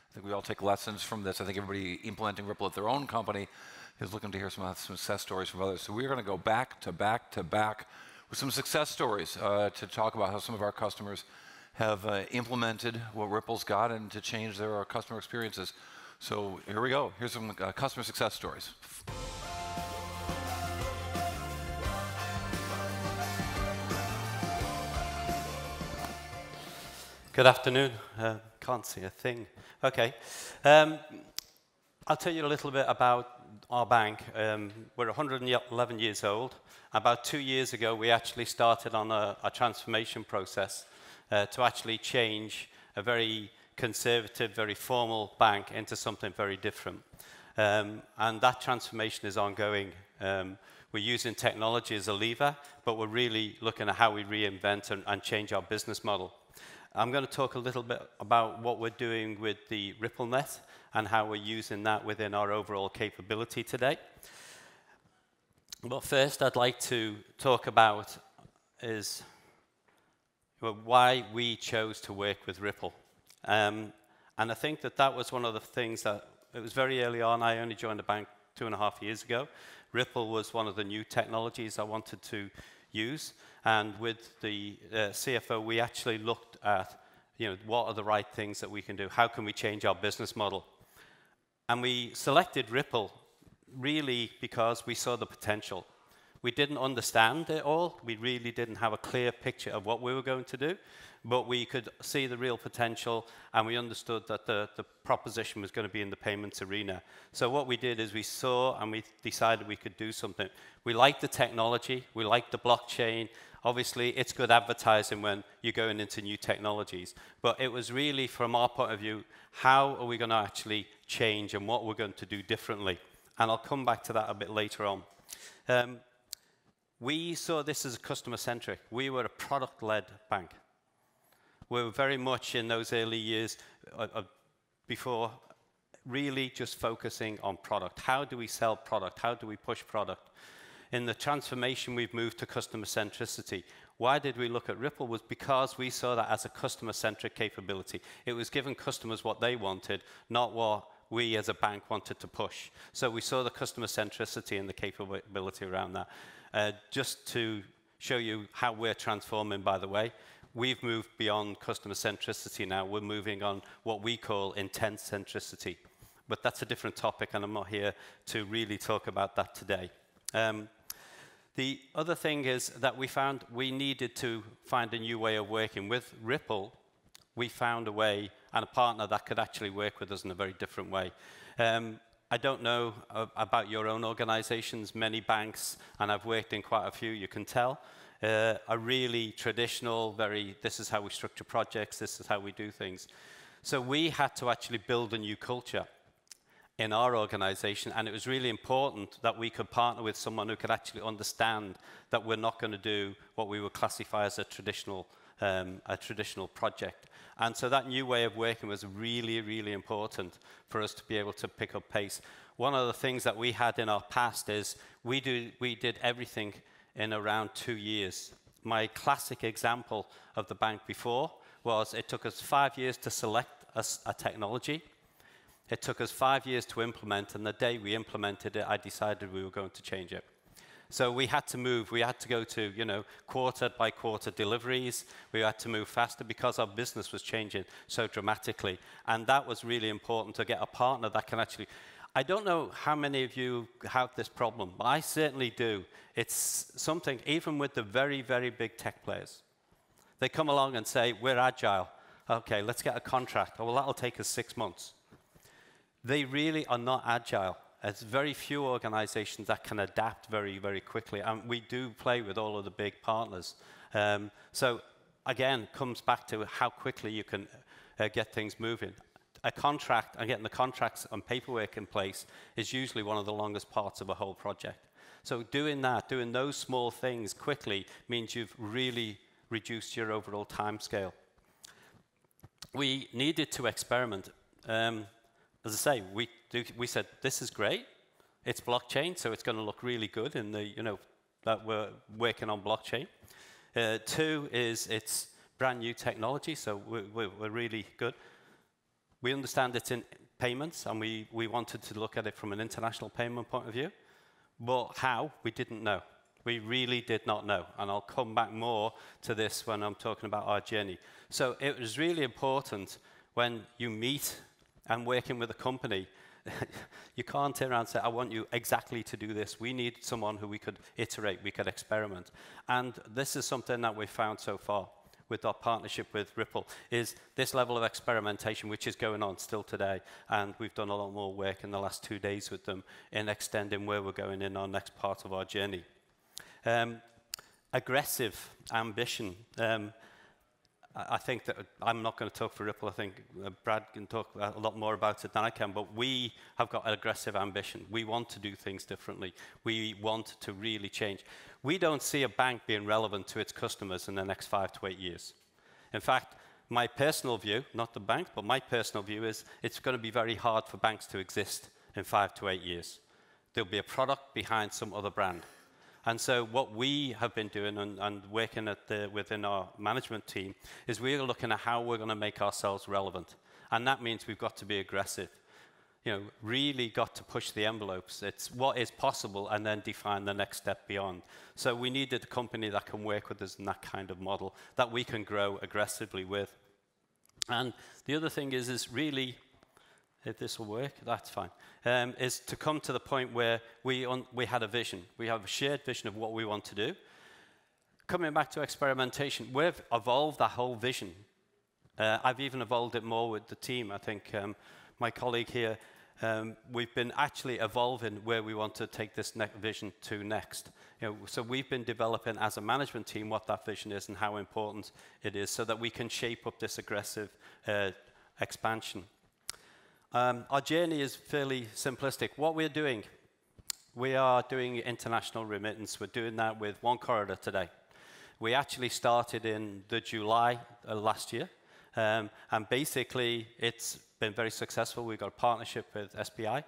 I think we all take lessons from this. I think everybody implementing Ripple at their own company is looking to hear some success stories from others. So we're going to go back to back to back with some success stories to talk about how some of our customers have implemented what Ripple's got and to change their customer experiences. So here we go. Here's some customer success stories. Good afternoon. Can't see a thing. Okay. I'll tell you a little bit about our bank. We're 111 years old. About 2 years ago, we actually started on a transformation process to actually change a very conservative, very formal bank into something very different. And that transformation is ongoing. We're using technology as a lever, but we're really looking at how we reinvent and change our business model. I'm going to talk a little bit about what we're doing with the RippleNet and how we're using that within our overall capability today. But first, I'd like to talk about is why we chose to work with Ripple. And I think that was one of the things that, it was very early on. I only joined the bank 2.5 years ago. Ripple was one of the new technologies I wanted to use. And with the CFO, we actually looked at, what are the right things that we can do? How can we change our business model? And we selected Ripple really because we saw the potential. We didn't understand it all. We really didn't have a clear picture of what we were going to do, but we could see the real potential, and we understood that the proposition was going to be in the payments arena. So what we did is we saw and we decided we could do something. We liked the technology. We liked the blockchain. Obviously, it's good advertising when you're going into new technologies. But it was really, from our point of view, how are we going to actually change and what we're going to do differently? And I'll come back to that a bit later on. We saw this as customer-centric. We were a product-led bank. We were very much in those early years before really just focusing on product. How do we sell product? How do we push product? In the transformation, we've moved to customer centricity. Why did we look at Ripple? Was because we saw that as a customer-centric capability. It was giving customers what they wanted, not what we as a bank wanted to push. So we saw the customer centricity and the capability around that. Just to show you how we're transforming, by the way, we've moved beyond customer centricity now. We're moving on what we call intent centricity. But that's a different topic, and I'm not here to really talk about that today. The other thing is that we found we needed to find a new way of working. With Ripple, we found a way and a partner that could actually work with us in a very different way. I don't know about your own organizations. Many banks, and I've worked in quite a few, you can tell, are really traditional, this is how we structure projects, this is how we do things. So we had to actually build a new culture in our organization, and it was really important that we could partner with someone who could actually understand that we're not going to do what we would classify as a traditional project. And so that new way of working was really, really important for us to be able to pick up pace. One of the things that we had in our past is we did everything in around 2 years. My classic example of the bank before was it took us 5 years to select a technology. It took us 5 years to implement, and the day we implemented it, I decided we were going to change it. So we had to move. We had to go to, quarter-by-quarter deliveries. We had to move faster because our business was changing so dramatically. And that was really important, to get a partner that can actually... I don't know how many of you have this problem, but I certainly do. It's something, even with the very, very big tech players. They come along and say, we're agile. Okay, let's get a contract. Oh, well, that'll take us 6 months. They really are not agile. There's very few organizations that can adapt very, very quickly. And we do play with all of the big partners. So again, it comes back to how quickly you can get things moving. A contract, and getting the contracts and paperwork in place, is usually one of the longest parts of a whole project. So doing those small things quickly, means you've really reduced your overall time scale. We needed to experiment. As I say, we said, this is great. It's blockchain, so it's going to look really good in the, that we're working on blockchain. 2 is it's brand new technology, so we're really good. We understand it's in payments, and we wanted to look at it from an international payment point of view. But how, we didn't know. We really did not know. And I'll come back more to this when I'm talking about our journey. So it was really important when you meet and working with a company, you can't turn around and say, I want you exactly to do this. We need someone who we could iterate, we could experiment. And this is something that we've found so far with our partnership with Ripple, is this level of experimentation, which is going on still today. And we've done a lot more work in the last 2 days with them in extending where we're going in our next part of our journey. Aggressive ambition. I think that I'm not going to talk for Ripple. I think Brad can talk a lot more about it than I can, but we have got an aggressive ambition. We want to do things differently. We want to really change. We don't see a bank being relevant to its customers in the next 5 to 8 years. In fact, my personal view, not the bank, but my personal view is it's going to be very hard for banks to exist in 5 to 8 years. There'll be a product behind some other brand. And so what we have been doing and working within our management team is we're looking at how we're going to make ourselves relevant. And that means we've got to be aggressive. You know, really got to push the envelopes. It's what is possible and then define the next step beyond. So we needed a company that can work with us in that kind of model that we can grow aggressively with. And the other thing is really, if this will work, that's fine, is to come to the point where we had a vision. We have a shared vision of what we want to do. Coming back to experimentation, we've evolved that whole vision. I've even evolved it more with the team. I think my colleague here, we've been actually evolving where we want to take this vision to next. You know, so we've been developing as a management team what that vision is and how important it is so that we can shape up this aggressive expansion. Our journey is fairly simplistic. What we're doing, we are doing international remittance. We're doing that with one corridor today. We actually started in the July last year, and basically it's been very successful. We've got a partnership with SBI.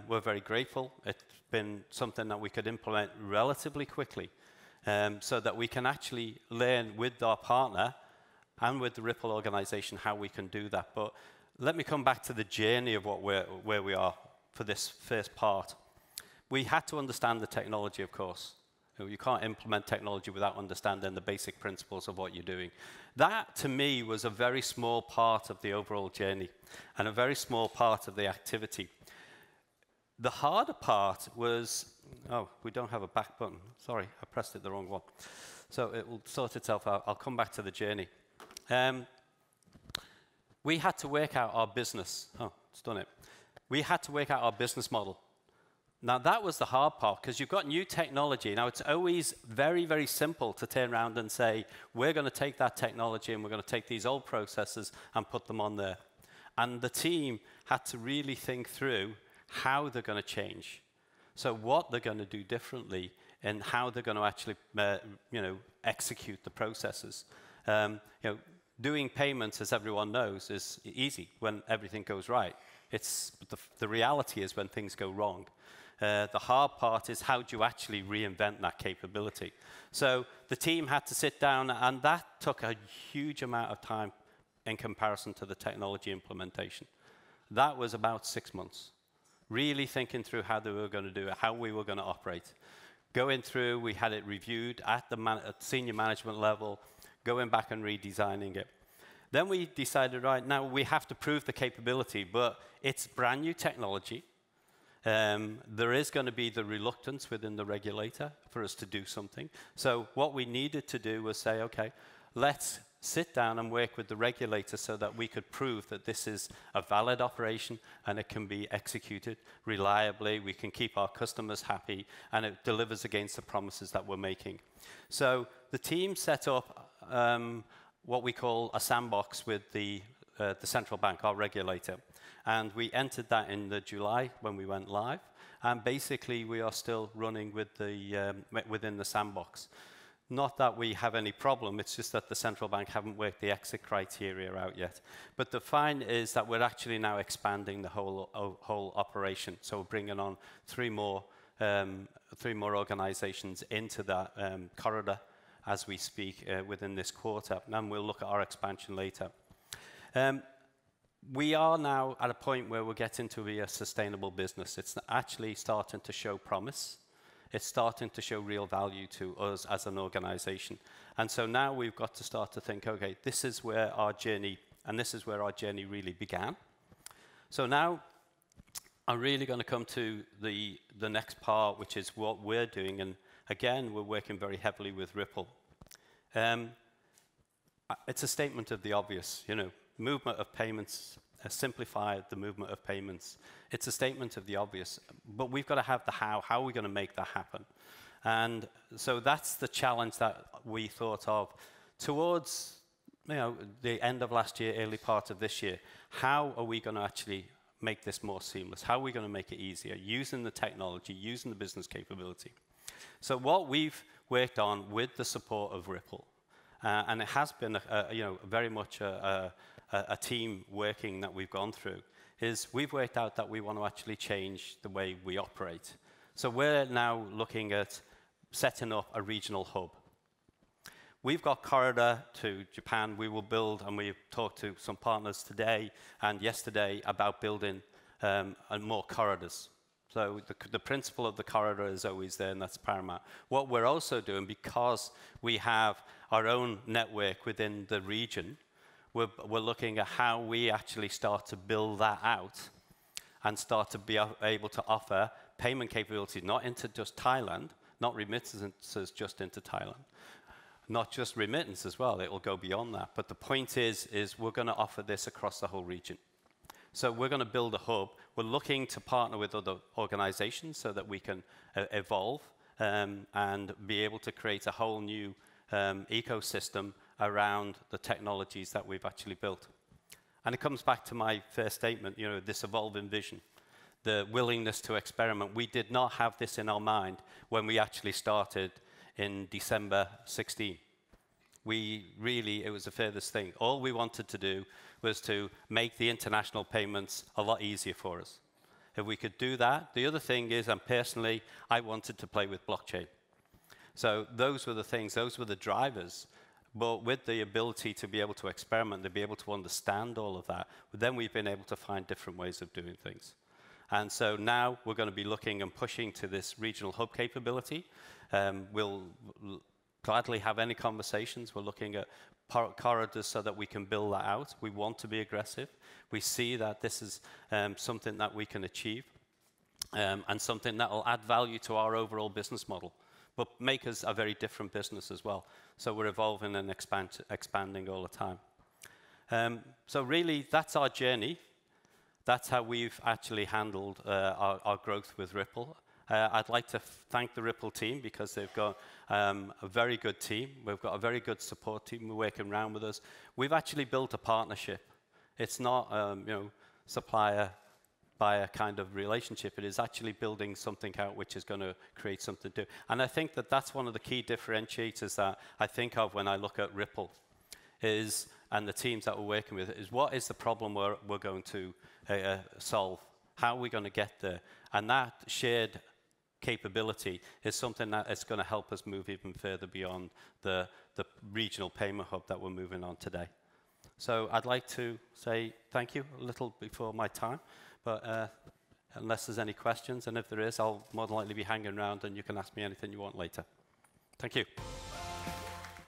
We're very grateful. It's been something that we could implement relatively quickly, so that we can actually learn with our partner and with the Ripple organization how we can do that. But let me come back to the journey of where we are for this first part. We had to understand the technology, of course. You can't implement technology without understanding the basic principles of what you're doing. That, to me, was a very small part of the overall journey and a very small part of the activity. The harder part was, oh, we don't have a back button. Sorry, I pressed it the wrong one. So it will sort itself out. I'll come back to the journey. We had to work out our business. Oh, it's done it. We had to work out our business model. Now, that was the hard part, because you've got new technology. Now, it's always very, very simple to turn around and say, we're going to take that technology and we're going to take these old processes and put them on there. And the team had to really think through how they're going to change. So what they're going to do differently and how they're going to actually execute the processes. Doing payments, as everyone knows, is easy when everything goes right. It's the reality is when things go wrong. The hard part is how do you actually reinvent that capability. So the team had to sit down, and that took a huge amount of time in comparison to the technology implementation. That was about 6 months. Really thinking through how they were going to do it, how we were going to operate. Going through, we had it reviewed at the senior management level, going back and redesigning it. Then we decided, right, now we have to prove the capability, but it's brand new technology. There is going to be the reluctance within the regulator for us to do something. So what we needed to do was say, okay, let's sit down and work with the regulator so that we could prove that this is a valid operation and it can be executed reliably, we can keep our customers happy, and it delivers against the promises that we're making. So the team set up what we call a sandbox with the central bank, our regulator. And we entered that in the July when we went live. And basically, we are still running with within the sandbox. Not that we have any problem, it's just that the central bank haven't worked the exit criteria out yet. But the fine is that we're actually now expanding the whole operation. So we're bringing on three more organizations into that corridor as we speak within this quarter. And we'll look at our expansion later. we are now at a point where we're getting to be a sustainable business. It's actually starting to show promise. It's starting to show real value to us as an organization. And so now we've got to start to think, okay, this is where our journey, and this is where our journey really began. So now I'm really going to come to the next part, which is what we're doing. And again, we're working very heavily with Ripple. It's a statement of the obvious, you know, movement of payments, simplify the movement of payments. It's a statement of the obvious, but we've got to have the how. How are we going to make that happen? And so that's the challenge that we thought of towards, you know, the end of last year, early part of this year. How are we going to actually make this more seamless? How are we going to make it easier? Using the technology, using the business capability. So what we've worked on with the support of Ripple, and it has been, you know, very much a team working that we've gone through, is we've worked out that we want to actually change the way we operate. So we're now looking at setting up a regional hub. We've got corridor to Japan. We will build, and we've talked to some partners today and yesterday about building more corridors. So the principle of the corridor is always there, and that's paramount. What we're also doing, because we have our own network within the region, we're looking at how we actually start to build that out and start to be able to offer payment capability, not into just Thailand, not remittances just into Thailand, not just remittance as well. It will go beyond that. But the point is we're going to offer this across the whole region. So we're going to build a hub. We're looking to partner with other organizations so that we can evolve and be able to create a whole new ecosystem around the technologies that we've actually built. And it comes back to my first statement, you know, this evolving vision, the willingness to experiment. We did not have this in our mind when we actually started in December 16. It was the furthest thing. All we wanted to do was to make the international payments a lot easier for us. If we could do that, the other thing is, and personally, I wanted to play with blockchain. So those were the things, those were the drivers. But with the ability to be able to experiment, to be able to understand all of that, then we've been able to find different ways of doing things. And so now we're going to be looking and pushing to this regional hub capability. We'll gladly have any conversations. We're looking at corridors so that we can build that out. We want to be aggressive. We see that this is something that we can achieve and something that will add value to our overall business model, but make us a very different business as well. So we're evolving and expanding all the time. So really, that's our journey. That's how we've actually handled our growth with Ripple. I'd like to thank the Ripple team because they've got a very good team. We've got a very good support team working around with us. We've actually built a partnership. It's not, you know, supplier buyer kind of relationship. It is actually building something out which is going to create something new. And I think that that's one of the key differentiators that I think of when I look at Ripple and the teams that we're working with, is what is the problem we're going to solve? How are we going to get there? And that shared capability is something that is going to help us move even further beyond the regional payment hub that we're moving on today. So I'd like to say thank you a little before my time, but unless there's any questions, and if there is, I'll more than likely be hanging around and you can ask me anything you want later. Thank you.